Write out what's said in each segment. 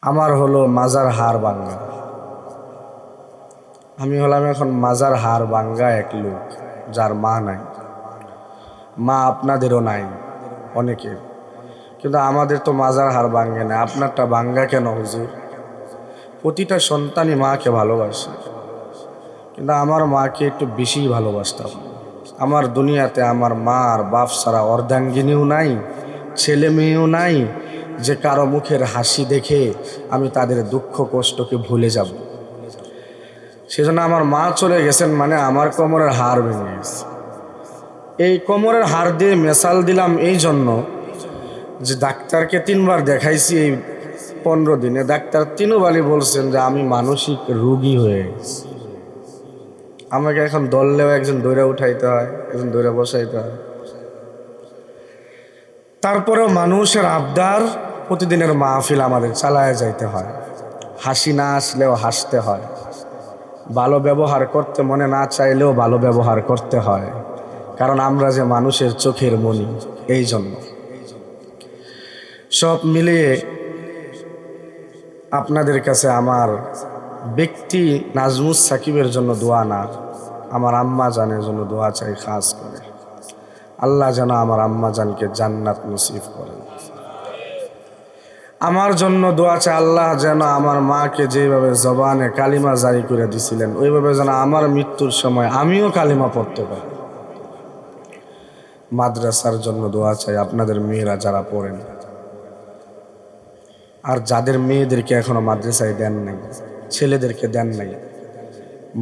আমার হলো মাজার হাড় ভাঙ্গা। আমি হলাম এখন মাজার হাড় ভাঙ্গা এক লোক, যার মা নাই। মা আপনাদেরও নাই অনেকের, কিন্তু আমাদের তো মাজার হাড় ভাঙ্গে না। আপনারটা ভাঙ্গা কেন হুজুর? প্রতিটা সন্তানই মাকে ভালোবাসে, কিন্তু আমার মাকে একটু বেশি ভালোবাসতাম। আমার দুনিয়াতে আমার মা আর বাপ ছাড়া অর্ধাঙ্গিনীও নাই, ছেলে মেয়েও নাই যে কারো মুখের হাসি দেখে আমি তাদের দুঃখ কষ্টকে ভুলে যাব। সেজন্য আমার মা চলে গেছেন মানে আমার কোমরের হাড় ভেঙে গেছে। এই কোমরের হাড় দিয়ে মেশাল দিলাম এই জন্য যে ডাক্তারকে 3বার দেখাইছি এই 15 দিনে। ডাক্তার 3 বারই বলছেন যে আমি মানসিক রোগী হয়ে গেছি। আমাকে এখন দললেও একজন দৌড়ে উঠাইতে হয়, একজন দৌড়ে বসাইতে হয়। তারপরেও মানুষের আবদার, প্রতিদিনের মাহফিল আমাদের চালায় যাইতে হয়। হাসি না আসলেও হাসতে হয়, ভালো ব্যবহার করতে মনে না চাইলেও ভালো ব্যবহার করতে হয়, কারণ আমরা যে মানুষের চোখের মণি। এই জন্য সব মিলিয়ে আপনাদের কাছে আমার ব্যক্তি নাজমুস সাকিবের জন্য দোয়া না, আমার আম্মা জানের জন্য দোয়া চাই। খাস করে আল্লাহ যেন আমার আম্মা জানকে জান্নাত নসিব করেন। আমার জন্য দোয়া চাই, আল্লাহ যেন আমার মাকে যেভাবে জবানে কালিমা জারি করে দিছিলেন ওইভাবে যেন আমার মৃত্যুর সময় আমিও কালিমা পড়তে পারি। মাদ্রাসার জন্য দোয়া চাই, আপনাদের মেয়েরা যারা পড়েন আর যাদের মেয়েদেরকে এখনো মাদ্রাসায় দেন নাই, ছেলেদেরকে দেন নাই,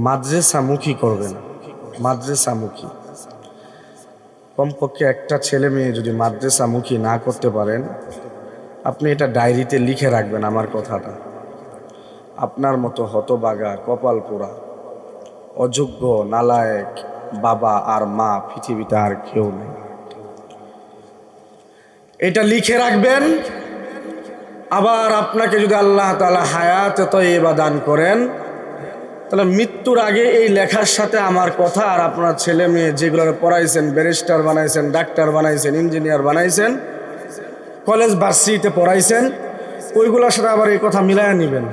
মাদ্রাসামুখী করবেন। মাদ্রাসামুখী কমপক্ষে একটা ছেলে মেয়ে যদি মাদ্রাসামুখী না করতে পারেন, আপনি এটা ডায়েরিতে লিখে রাখবেন আমার কথাটা। আপনার মতো হতবাগা, কপাল পোড়া, অযোগ্য, নালায়েক বাবা আর মা পৃথিবীতে আর কেউ নেই। এটা লিখে রাখবেন। আবার আপনাকে যদি আল্লাহ তাআলা হায়াতে তয়্যিবা দান করেন, তাহলে মৃত্যুর আগে এই লেখার সাথে আমার কথা আর আপনার ছেলে মেয়ে যেগুলো পড়াইছেন, ব্যারিস্টার বানাইছেন, ডাক্তার বানাইছেন, ইঞ্জিনিয়ার বানাইছেন, কলেজ ভার্সিটিতে পড়াইছেন, ওইগুলোর সাথে আবার এই কথা মিলাইয়া নেবেন।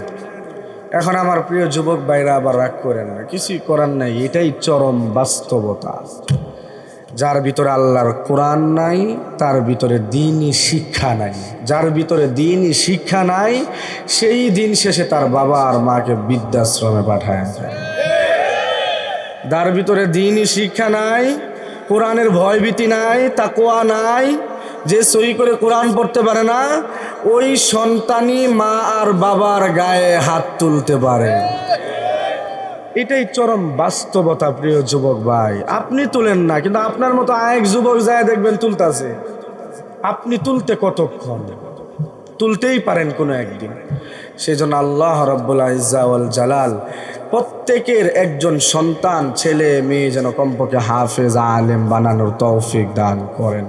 এখন আমার প্রিয় যুবক ভাইরা আবার রাগ করেন না, কিছুই করার নাই, এটাই চরম বাস্তবতা। যার ভিতরে আল্লাহর কোরআন নাই তার ভিতরে দ্বীনি শিক্ষা নাই। যার ভিতরে দ্বীনি শিক্ষা নাই সেই দিন শেষে তার বাবা আর মাকে বৃদ্ধাশ্রমে পাঠায়। যার ভিতরে দ্বীনি শিক্ষা নাই, কোরআনের ভয়ভীতি নাই, তাকওয়া নাই, যে সই করে কোরআন পড়তে পারে না, ওই সন্তানই মা আর বাবার গায়ে হাত তুলতে পারে। এটাই চরম বাস্তবতা প্রিয় যুবক ভাই। আপনি তুলেন না, কিন্তু আপনার মতো আরেক যুবক যায় দেখবেন তুলতাছে। আপনি তুলতে কতক্ষণ? তুলতেই পারেন কোনো একদিন। সেজন্য আল্লাহ রাব্বুল ইজ্জা ওয়াল জালাল প্রত্যেকের একজন সন্তান, ছেলে মেয়ে যেন কমপক্ষে হাফেজ আলেম বানানোর তৌফিক দান করেন।